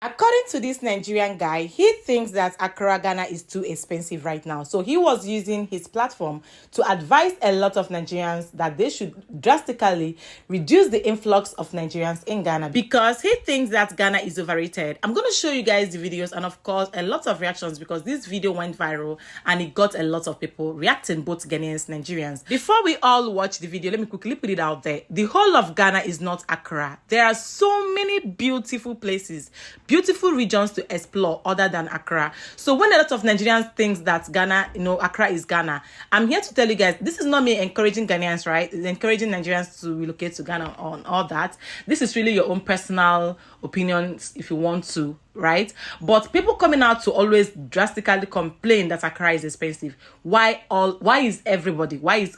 According to this Nigerian guy, he thinks that Accra, Ghana is too expensive right now. So he was using his platform to advise a lot of Nigerians that they should drastically reduce the influx of Nigerians in Ghana because he thinks that Ghana is overrated. I'm going to show you guys the videos and of course a lot of reactions because this video went viral and it got a lot of people reacting, both Ghanaians, Nigerians. Before we all watch the video, let me quickly put it out there. The whole of Ghana is not Accra. There are so many beautiful places, beautiful regions to explore other than Accra. So when a lot of Nigerians think that Ghana, Accra is Ghana, I'm here to tell you guys, this is not me encouraging Ghanaians, right? It's encouraging Nigerians to relocate to Ghana on all that. This is really your own personal opinions if you want to, right? But people coming out to always drastically complain that Accra is expensive. Why is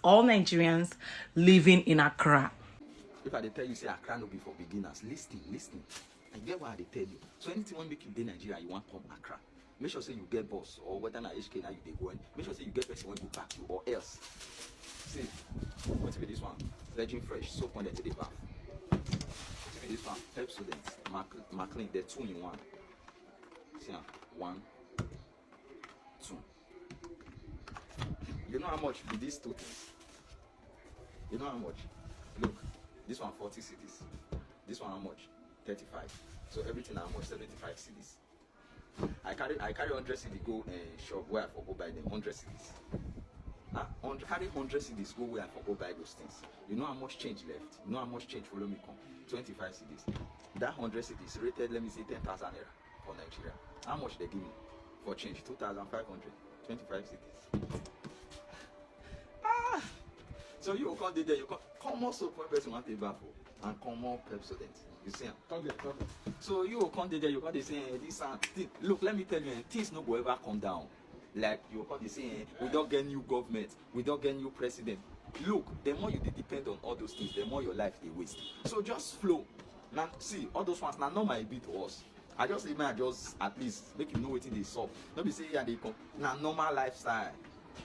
all Nigerians living in Accra? If I tell you say Accra no be for beginners, listen. I get why they tell you. So anything when make you in Nigeria, you want come Accra. Make sure say you get bus or whether na HK now you they going. Make sure say you get person when you back you or else. See, what's with this one? Virgin Fresh, soap on the bath. What's with this one? Pepsodent, Maclean, they're 2 in 1. See, 1, 2. You know how much with these 2 things? You know how much? Look, this one 40 cities. This one how much? 35. So everything how much? 75 cities. I carry 100 cities go shop where I forgot buy them 100 cities. Carry 100 cities go where I forgot buy those things. You know how much change left? You know how much change follow me come? 25 cities. That 100 cities rated, let me say 10,000 naira for Nigeria. How much they give me for change? 2,500. 25 cities. So you come there, you come also for person want to back and come more Pepsodent. You see, come there. So you come there, you come say this and look, let me tell you, things no go ever come down. Like you come say we don't get new government, we don't get new president. Look, the more you depend on all those things, the more your life they waste. So just flow. Now see all those ones now not my bit to us. I just say man, just at least make you know what they solve. Don't be say yeah they come now normal lifestyle.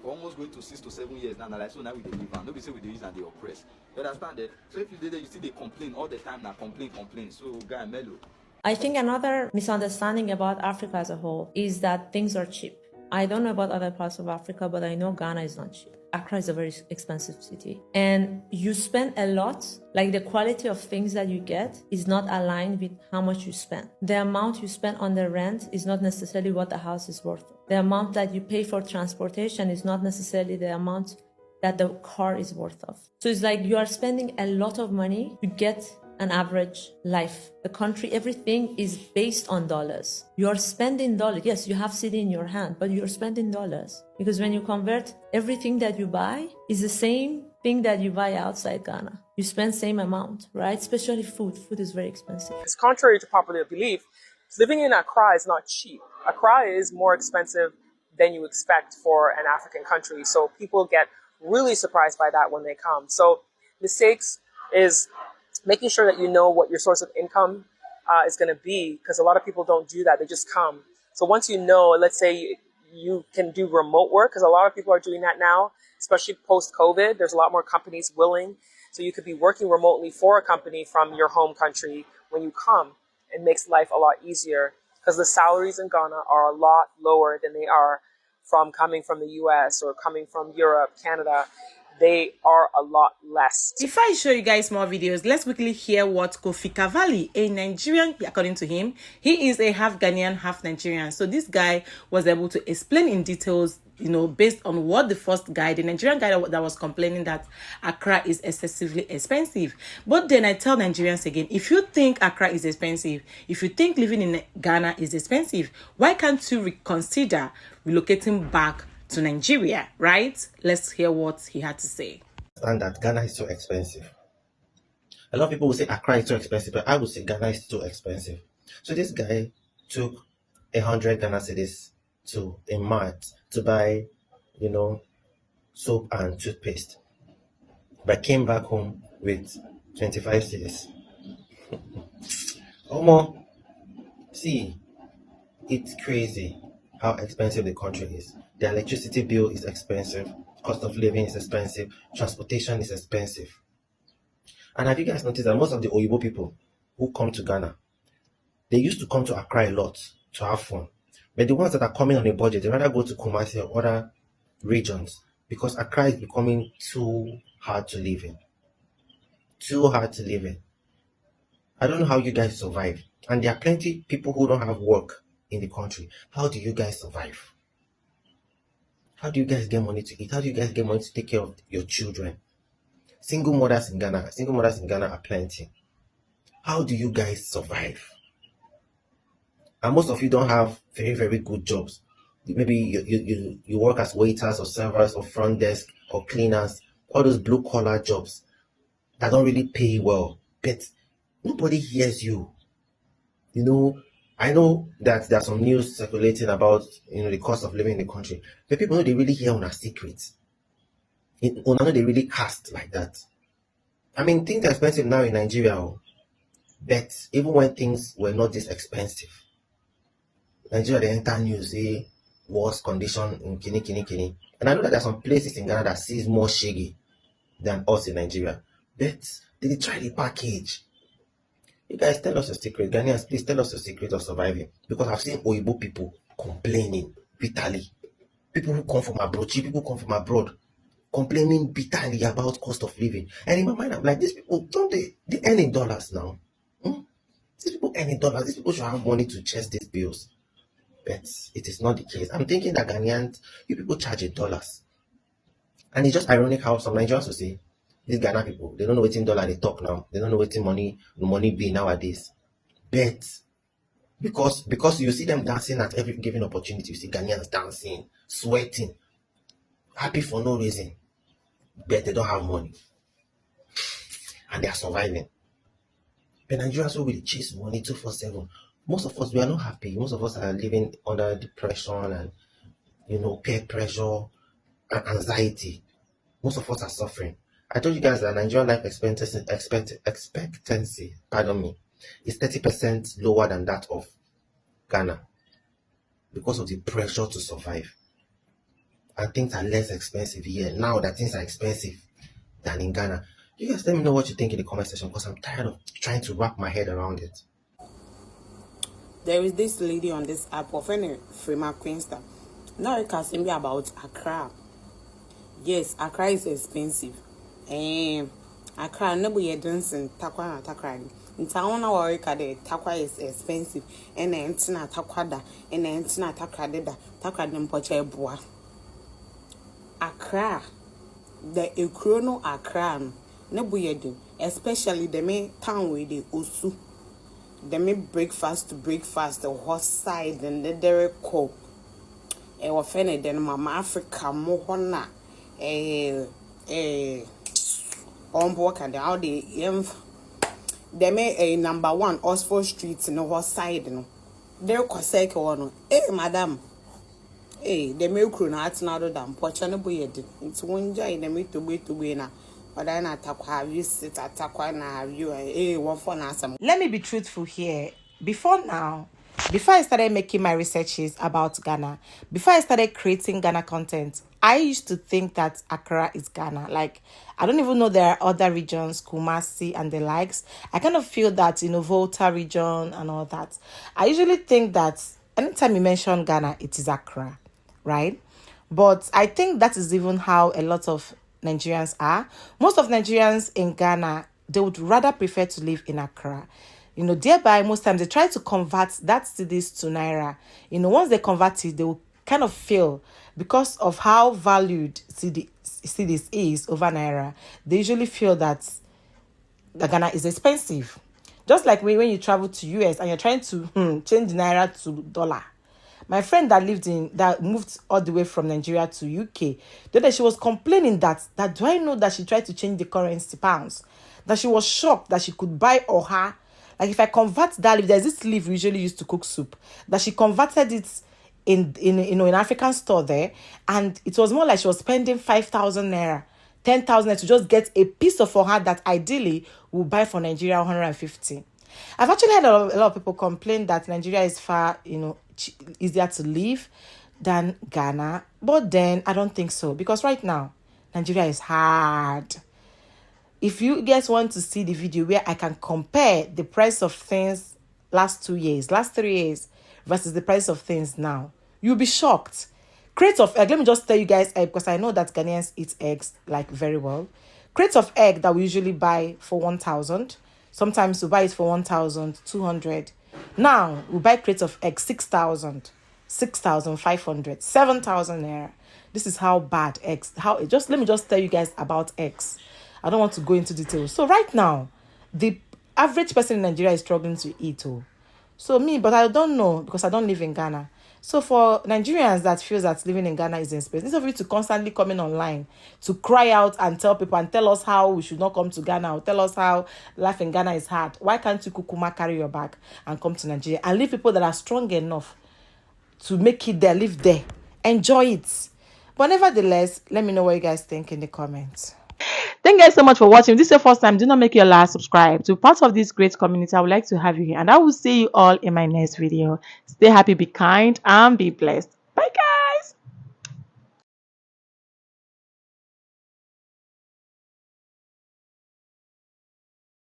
We're almost going to 6 to 7 years now. Like so now we live and nobody say we use and they oppress. You understand that? So if you did that, you see they complain all the time now, complain. So guy mellow. I think another misunderstanding about Africa as a whole is that things are cheap. I don't know about other parts of Africa, but I know Ghana is not cheap. Accra is a very expensive city. And you spend a lot, like the quality of things that you get is not aligned with how much you spend. The amount you spend on the rent is not necessarily what the house is worth. The amount that you pay for transportation is not necessarily the amount that the car is worth of. So it's like you are spending a lot of money to get an average life. The country, everything is based on dollars. You are spending dollars. Yes, you have cedi in your hand, but you're spending dollars. Because when you convert, everything that you buy is the same thing that you buy outside Ghana. You spend same amount, right? Especially food. Food is very expensive. It's contrary to popular belief. Living in Accra is not cheap. Accra is more expensive than you expect for an African country. So people get really surprised by that when they come. So mistakes is making sure that you know what your source of income is going to be, because a lot of people don't do that. They just come. So once you know, let's say you can do remote work, because a lot of people are doing that now, especially post-COVID. There's a lot more companies willing. So you could be working remotely for a company from your home country when you come. It makes life a lot easier because the salaries in Ghana are a lot lower than they are from coming from the US or coming from Europe, Canada. They are a lot less. Before I show you guys more videos, let's quickly hear what Kofi Cavalli, a Nigerian, according to him, he is a half Ghanaian, half Nigerian. So this guy was able to explain in details, based on what the first guy, the Nigerian guy that was complaining that Accra is excessively expensive. But then I tell Nigerians again, if you think Accra is expensive, if you think living in Ghana is expensive, why can't you reconsider relocating back to Nigeria, right? Let's hear what he had to say. And that Ghana is too expensive. A lot of people will say Accra is too expensive, but I would say Ghana is too expensive. So this guy took 100 Ghana cedis to a mart to buy, soap and toothpaste, but came back home with 25 cedis. See, it's crazy how expensive the country is. The electricity bill is expensive, cost of living is expensive, transportation is expensive. And have you guys noticed that most of the Oyibo people who come to Ghana, they are not from Ghana, they are from Nigeria. So they don't even know the difference between expensive and cheap. They think that They used to come to Accra a lot to have fun. But the ones that are coming on a budget, they rather go to Kumasi or other regions because Accra is becoming too hard to live in. Too hard to live in. I don't know how you guys survive. And there are plenty people who don't have work in the country. How do you guys survive? How do you guys get money to eat? How do you guys get money to take care of your children? Single mothers in Ghana are plenty. How do you guys survive? And most of you don't have very, very good jobs. Maybe you work as waiters or servers or front desk or cleaners, all those blue collar jobs that don't really pay well, but nobody hears you. You know, I know that there's some news circulating about the cost of living in the country, but people know they really hear on our secrets. They really cast like that. I mean, things are expensive now in Nigeria, but even when things were not this expensive, Nigeria, they enter news, say, worse condition in Kini. And I know that there are some places in Ghana that sees more shaggy than us in Nigeria. But they try the package. You guys tell us a secret. Ghanaians, please tell us a secret of surviving. Because I've seen Oyibo people complaining bitterly. People who come from abroad, complaining bitterly about cost of living. And in my mind, I'm like, these people, don't they earn in dollars now? These people earn in dollars. These people should have money to chase these bills. But it is not the case. I'm thinking that Ghanaians, you people charge in dollars. And it's just ironic how some Nigerians will say, these Ghana people, they don't know what in dollar they talk now. They don't know what in money be nowadays. But because you see them dancing at every given opportunity, you see Ghanaians dancing, sweating, happy for no reason. But they don't have money. And they are surviving. But Nigerians will really chase money 247. Most of us, we are not happy. Most of us are living under depression and, peer pressure and anxiety. Most of us are suffering. I told you guys that Nigerian life expectancy, is 30% lower than that of Ghana because of the pressure to survive. And things are less expensive here now that things are expensive than in Ghana. You guys let me know what you think in the comment section because I'm tired of trying to wrap my head around it. There is this lady on this app of any Frema Queensta. Now it can be about Accra. Yes, Accra is expensive. Accra never yet dancing takwa in town our takwa is expensive and entina takwada and entina takra dem poche boa. Accra the Ekrono Accra never yet especially the main town where they osu. They make breakfast, the hot side, and the dairy coke. Offended then Mama Africa Mohona, on work and out the they made a number 1 Oxford Street in the hot side. They're Cossack one. Madam. They make crunats now than Pochana Boyed. It's one jay, they make to be now. But then I have you sit at Takwana, have you one for answer. Let me be truthful here. Before I started making my researches about Ghana, before I started creating Ghana content, I used to think that Accra is Ghana. Like, I don't even know there are other regions, Kumasi and the likes. I kind of feel that, Volta region and all that. I usually think that anytime you mention Ghana, it is Accra, right? But I think that is even how a lot of Nigerians are. Most of Nigerians in Ghana, they would rather prefer to live in Accra. Thereby, most times they try to convert that cedis to Naira. Once they convert it, they will kind of feel because of how valued cedis is over Naira. They usually feel that Ghana is expensive. Just like when you travel to US and you're trying to change Naira to dollar. My friend that moved all the way from Nigeria to UK, the other she was complaining that do I know that she tried to change the currency pounds? That she was shocked that she could buy oha. Like if I convert that leaf, there's this leaf we usually used to cook soup. That she converted it in an African store there, and it was more like she was spending 5,000 naira, 10,000 to just get a piece of oha that ideally would buy for Nigeria 150. I've actually heard a lot of people complain that Nigeria is far, easier to live than Ghana. But then I don't think so. Because right now, Nigeria is hard. If you guys want to see the video where I can compare the price of things last 2 years, last 3 years versus the price of things now, you'll be shocked. Crates of egg, let me just tell you guys, because I know that Ghanaians eat eggs like very well. Crates of egg that we usually buy for 1,000, sometimes we buy it for 1,200. Now we buy crates of egg 6,000, 6,500, 7,000 naira. This is how bad eggs. Let me just tell you guys about eggs. I don't want to go into details. So right now, the average person in Nigeria is struggling to eat. So me, but I don't know because I don't live in Ghana. So for Nigerians that feel that living in Ghana is expensive, instead of you to constantly come in online to cry out and tell people and tell us how we should not come to Ghana or tell us how life in Ghana is hard, why can't you kukuma carry your bag and come to Nigeria and leave people that are strong enough to make it there, live there, enjoy it. But nevertheless, let me know what you guys think in the comments. Thank you guys so much for watching. If this is your first time, do not make your last subscribe. To be part of this great community, I would like to have you here. And I will see you all in my next video. Stay happy, be kind, and be blessed. Bye, guys.